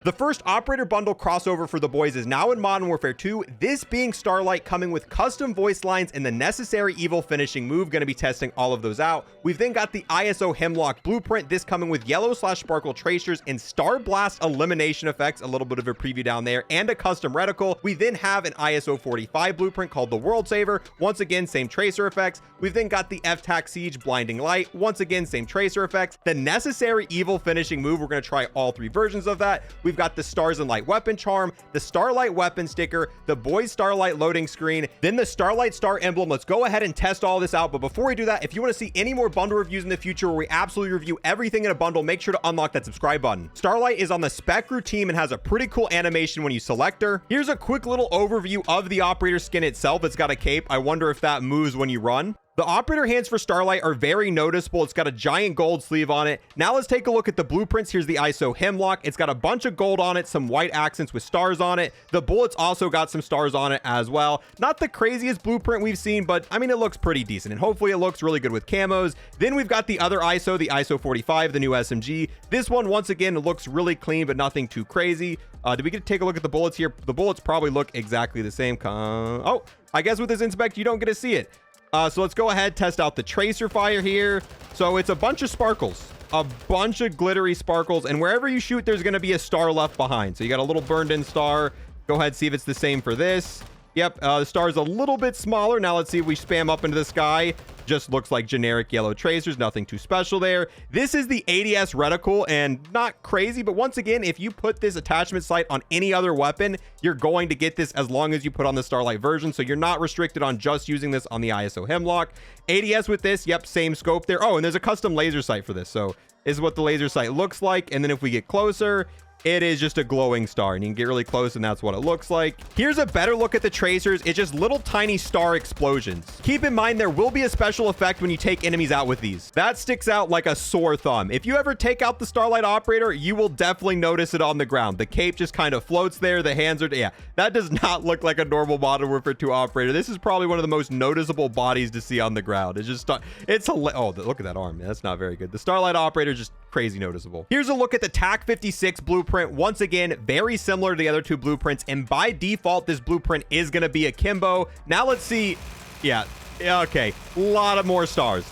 The first operator bundle crossover for the boys is now in Modern Warfare 2, this being Starlight, coming with custom voice lines and the necessary evil finishing move. Going to be testing all of those out. We've then got the ISO Hemlock blueprint, this coming with yellow/sparkle tracers and Star Blast elimination effects, a little bit of a preview down there, and a custom reticle. We then have an ISO 45 blueprint called the World Saver, once again same tracer effects. We've then got the FTAC Siege Blinding Light, once again same tracer effects. The necessary evil finishing move, we're going to try all three versions of that. We've got the Stars and Light weapon charm, the Starlight weapon sticker, the boys Starlight loading screen, then the Starlight star emblem. Let's go ahead and test all this out. But before we do that, if you want to see any more bundle reviews in the future where we absolutely review everything in a bundle, make sure to unlock that subscribe button. Starlight is on the Spectre team and has a pretty cool animation when you select her. Here's a quick little overview of the operator skin itself. It's got a cape. I wonder if that moves when you run. The operator hands for Starlight are very noticeable. It's got a giant gold sleeve on it. Now let's take a look at the blueprints. Here's the ISO Hemlock. It's got a bunch of gold on it, some white accents with stars on it. The bullets also got some stars on it as well. Not the craziest blueprint we've seen, but I mean, it looks pretty decent, and hopefully it looks really good with camos. Then we've got the other ISO, the ISO 45, the new SMG. This one, once again, looks really clean, but nothing too crazy. Did we get to take a look at the bullets here? The bullets probably look exactly the same. Oh, I guess with this inspect, you don't get to see it. So let's go ahead, test out the tracer fire here. So it's a bunch of sparkles, a bunch of glittery sparkles, and wherever you shoot, there's going to be a star left behind. So you got a little burned in star. Go ahead, see if it's the same for this. Yep, the star is a little bit smaller. Now let's see if we spam up into the sky. Just looks like generic yellow tracers, nothing too special there. This is the ADS reticle, and not crazy, but once again, if you put this attachment sight on any other weapon, you're going to get this as long as you put on the Starlight version, so you're not restricted on just using this on the ISO Hemlock. ADS with this, yep, same scope there. Oh, and there's a custom laser sight for this, so this is what the laser sight looks like. And then if we get closer, it is just a glowing star, and you can get really close, and that's what it looks like. Here's a better look at the tracers. It's just little tiny star explosions. Keep in mind, there will be a special effect when you take enemies out with these. That sticks out like a sore thumb. If you ever take out the Starlight operator, you will definitely notice it on the ground. The cape just kind of floats there. The hands are, yeah, that does not look like a normal Modern Warfare 2 operator. This is probably one of the most noticeable bodies to see on the ground. It's just, it's oh, look at that arm. Man, that's not very good. The Starlight operator is just crazy noticeable. Here's a look at the TAC 56 blueprint. Once again, very similar to the other two blueprints, and by default, this blueprint is going to be a Kimbo. Now let's see. Yeah, okay, a lot more stars.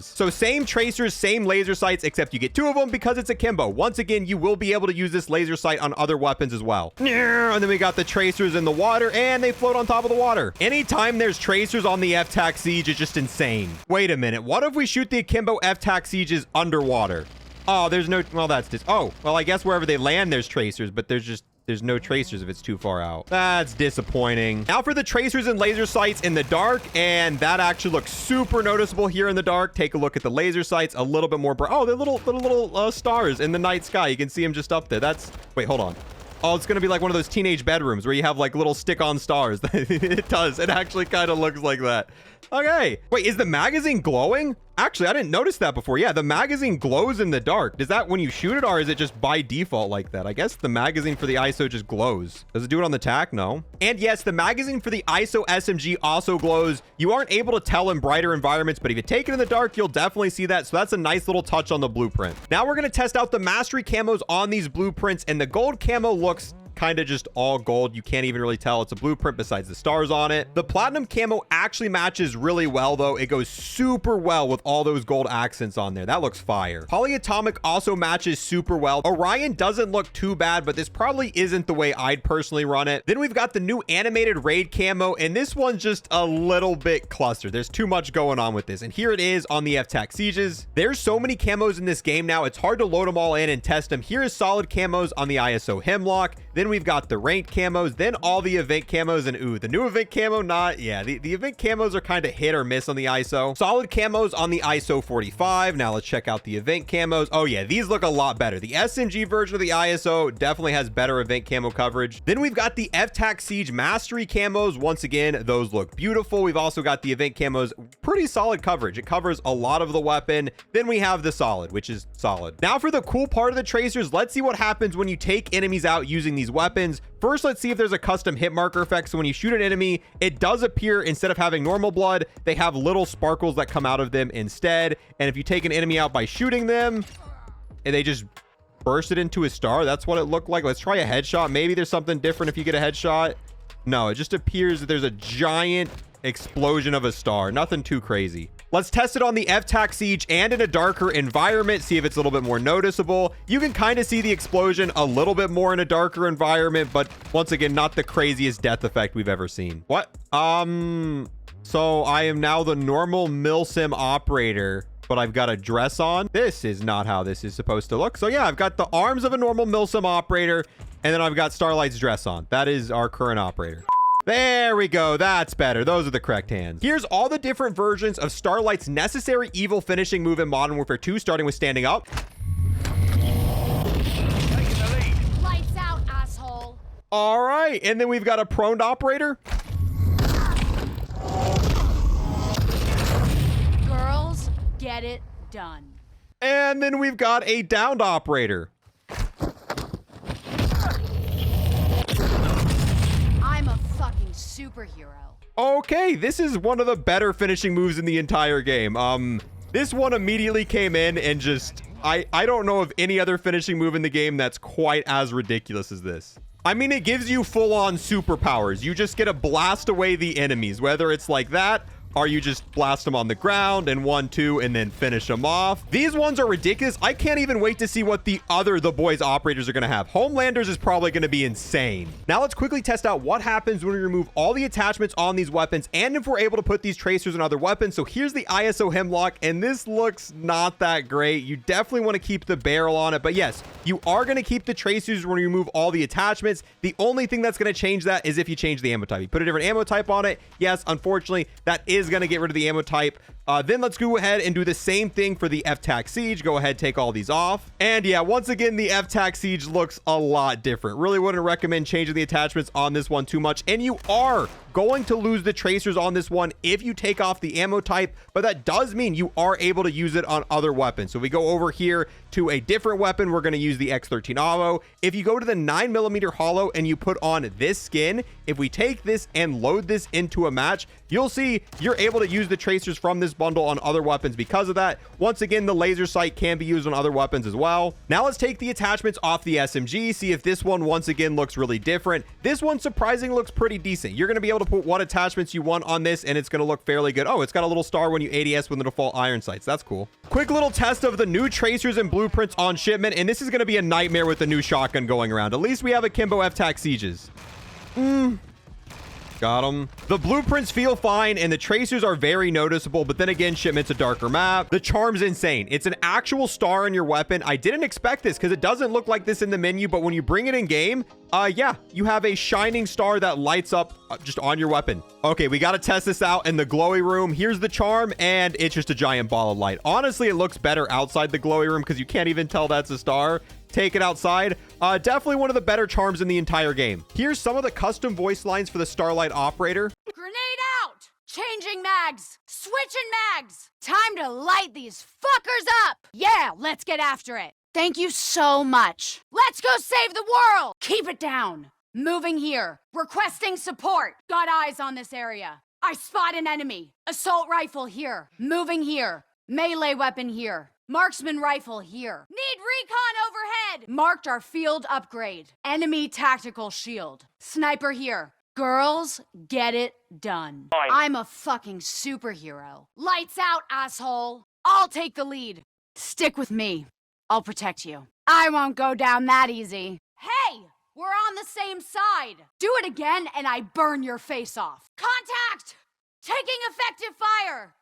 So same tracers, same laser sights, except you get two of them because it's a Kimbo. Once again, you will be able to use this laser sight on other weapons as well. And then we got the tracers in the water, and they float on top of the water. Anytime there's tracers on the FTAC Siege, it's just insane. Wait a minute, what if we shoot the Akimbo FTAC Sieges underwater? Oh, there's no, well, that's just, oh, well, I guess wherever they land, there's tracers, but there's no tracers if it's too far out. That's disappointing. Now for the tracers and laser sights in the dark, and that actually looks super noticeable here in the dark. Take a look at the laser sights, a little bit more bright. Oh, they're little stars in the night sky. You can see them just up there. That's, wait, hold on. Oh, it's going to be like one of those teenage bedrooms where you have like little stick-on stars. It does. It actually kind of looks like that. Okay. Wait, is the magazine glowing? Actually, I didn't notice that before. Yeah, the magazine glows in the dark. Is that when you shoot it, or is it just by default like that? I guess the magazine for the ISO just glows. Does it do it on the TAC? No. And yes, the magazine for the ISO SMG also glows. You aren't able to tell in brighter environments, but if you take it in the dark, you'll definitely see that. So that's a nice little touch on the blueprint. Now we're going to test out the mastery camos on these blueprints, and the gold camo looks kind of just all gold. You can't even really tell it's a blueprint besides the stars on it. The platinum camo actually matches really well, though. It goes super well with all those gold accents on there. That looks fire. Polyatomic also matches super well. Orion doesn't look too bad, but this probably isn't the way I'd personally run it. Then we've got the new animated raid camo, and this one's just a little bit clustered. There's too much going on with this, and here it is on the FTAC Sieges. There's so many camos in this game now, it's hard to load them all in and test them. Here is solid camos on the ISO Hemlock. Then we've got the ranked camos, then all the event camos, and ooh, the new event camo, not, yeah, the event camos are kind of hit or miss on the ISO. Solid camos on the ISO 45. Now let's check out the event camos. Oh yeah, these look a lot better. The SMG version of the ISO definitely has better event camo coverage. Then we've got the FTAC Siege Mastery camos. Once again, those look beautiful. We've also got the event camos, pretty solid coverage. It covers a lot of the weapon. Then we have the solid, which is solid. Now for the cool part of the tracers, let's see what happens when you take enemies out using these weapons. First, let's see if there's a custom hit marker effect. So when you shoot an enemy, it does appear, instead of having normal blood, they have little sparkles that come out of them instead. And if you take an enemy out by shooting them, they just burst it into a star. That's what it looked like. Let's try a headshot. Maybe there's something different if you get a headshot. No, it just appears that there's a giant explosion of a star. Nothing too crazy. Let's test it on the FTAC Siege and in a darker environment, see if it's a little bit more noticeable. You can kind of see the explosion a little bit more in a darker environment, but once again, not the craziest death effect we've ever seen. What? So I am now the normal milsim operator, but I've got a dress on. This is not how this is supposed to look. So yeah, I've got the arms of a normal milsim operator, and then I've got Starlight's dress on. That is our current operator. There we go. That's better. Those are the correct hands. Here's all the different versions of Starlight's necessary evil finishing move in Modern Warfare 2, starting with standing up. Taking the lead. Lights out, asshole. All right. And then we've got a proned operator. Girls, get it done. And then we've got a downed operator. Superhero. Okay, this is one of the better finishing moves in the entire game. This one immediately came in and just, I don't know of any other finishing move in the game that's quite as ridiculous as this. I mean, it gives you full-on superpowers. You just get to blast away the enemies, whether it's like that, or you just blast them on the ground and 1-2 and then finish them off. These ones are ridiculous. I can't even wait to see what the boys operators are going to have. Homelanders is probably going to be insane. Now let's quickly test out what happens when we remove all the attachments on these weapons and if we're able to put these tracers on other weapons. So here's the ISO Hemlock, and this looks not that great. You definitely want to keep the barrel on it, but yes, you are going to keep the tracers when you remove all the attachments. The only thing that's going to change that is if you change the ammo type. You put a different ammo type on it. Yes, unfortunately, that is going to get rid of the ammo type. Then let's go ahead and do the same thing for the FTAC Siege. Go ahead, take all these off. And yeah, once again, the FTAC Siege looks a lot different. Really wouldn't recommend changing the attachments on this one too much. And you are going to lose the tracers on this one if you take off the ammo type, but that does mean you are able to use it on other weapons. So we go over here to a different weapon. We're going to use the X13 Avo. If you go to the 9mm Hollow and you put on this skin, if we take this and load this into a match, you'll see you're able to use the tracers from this bundle on other weapons because of that. Once again, the laser sight can be used on other weapons as well. Now let's take the attachments off the SMG, see if this one once again looks really different. This one surprisingly looks pretty decent. You're going to be able to put what attachments you want on this and it's going to look fairly good. Oh, it's got a little star when you ADS with the default iron sights. That's cool. Quick little test of the new tracers and blueprints on shipment, and this is going to be a nightmare with the new shotgun going around. At least we have akimbo FTAC Sieges. Got them. The blueprints feel fine and the tracers are very noticeable, but then again, shipment's a darker map. The charm's insane. It's an actual star on your weapon. I didn't expect this because it doesn't look like this in the menu, but when you bring it in game, yeah, you have a shining star that lights up just on your weapon. Okay, we got to test this out in the glowy room. Here's the charm, and it's just a giant ball of light. Honestly, it looks better outside the glowy room because you can't even tell that's a star. Take it outside. Definitely one of the better charms in the entire game. Here's some of the custom voice lines for the Starlight operator. Grenade out! Changing mags! Switching mags! Time to light these fuckers up! Yeah, let's get after it. Thank you so much. Let's go save the world! Keep it down. Moving here. Requesting support. Got eyes on this area. I spot an enemy. Assault rifle here. Moving here. Melee weapon here. Marksman rifle here. Need recon overhead. Marked our field upgrade. Enemy tactical shield. Sniper here. Girls, get it done. Fine. I'm a fucking superhero. Lights out, asshole. I'll take the lead. Stick with me. I'll protect you. I won't go down that easy. Hey, we're on the same side. Do it again and I burn your face off. Contact! Taking effective fire.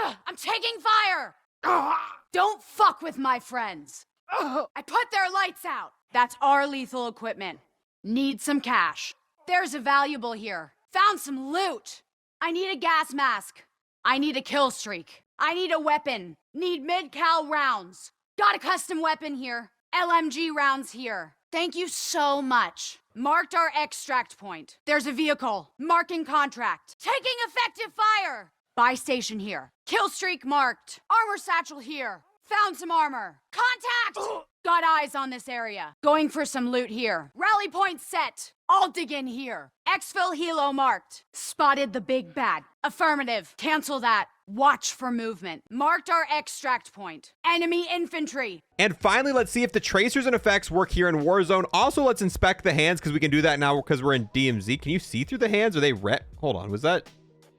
Ugh, I'm taking fire. Ugh. Don't fuck with my friends. Ugh. I put their lights out. That's our lethal equipment. Need some cash. There's a valuable here. Found some loot. I need a gas mask. I need a kill streak. I need a weapon. Need mid-cal rounds. Got a custom weapon here. LMG rounds here. Thank you so much. Marked our extract point. There's a vehicle. Marking contract. Taking effective fire. Buy station here. Kill streak marked. Armor satchel here. Found some armor. Contact! Got eyes on this area. Going for some loot here. Rally point set. I'll dig in here. Exfil helo marked. Spotted the big bad. Affirmative. Cancel that. Watch for movement. Marked our extract point. Enemy infantry. And finally, let's see if the tracers and effects work here in Warzone. Also, let's inspect the hands because we can do that now because we're in DMZ. Can you see through the hands? Are they red? Hold on. Was that?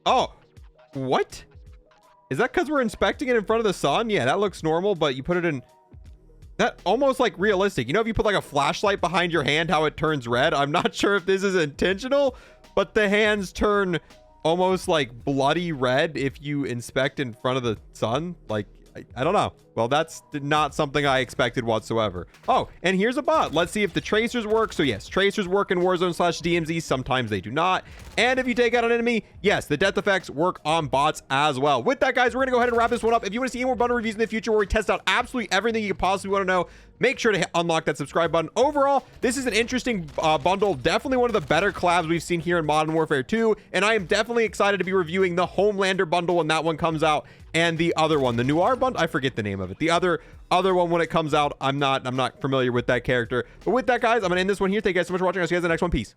Oh, what? Is that because we're inspecting it in front of the sun? Yeah, that looks normal, but you put it in... That almost like realistic. You know, if you put like a flashlight behind your hand, how it turns red? I'm not sure if this is intentional, but the hands turn almost like bloody red if you inspect in front of the sun. Like, I don't know. Well, that's not something I expected whatsoever. Oh, and here's a bot. Let's see if the tracers work. So yes, tracers work in Warzone/DMZ. Sometimes they do not. And if you take out an enemy, yes, the death effects work on bots as well. With that, guys, we're going to go ahead and wrap this one up. If you want to see any more bundle reviews in the future where we test out absolutely everything you could possibly want to know, make sure to unlock that subscribe button. Overall, this is an interesting bundle. Definitely one of the better collabs we've seen here in Modern Warfare 2. And I am definitely excited to be reviewing the Homelander bundle when that one comes out. And the other one, the Noir bundle, I forget the name of it. The other one when it comes out, I'm not familiar with that character. But with that, guys, I'm gonna end this one here. Thank you guys so much for watching. I'll see you guys in the next one. Peace.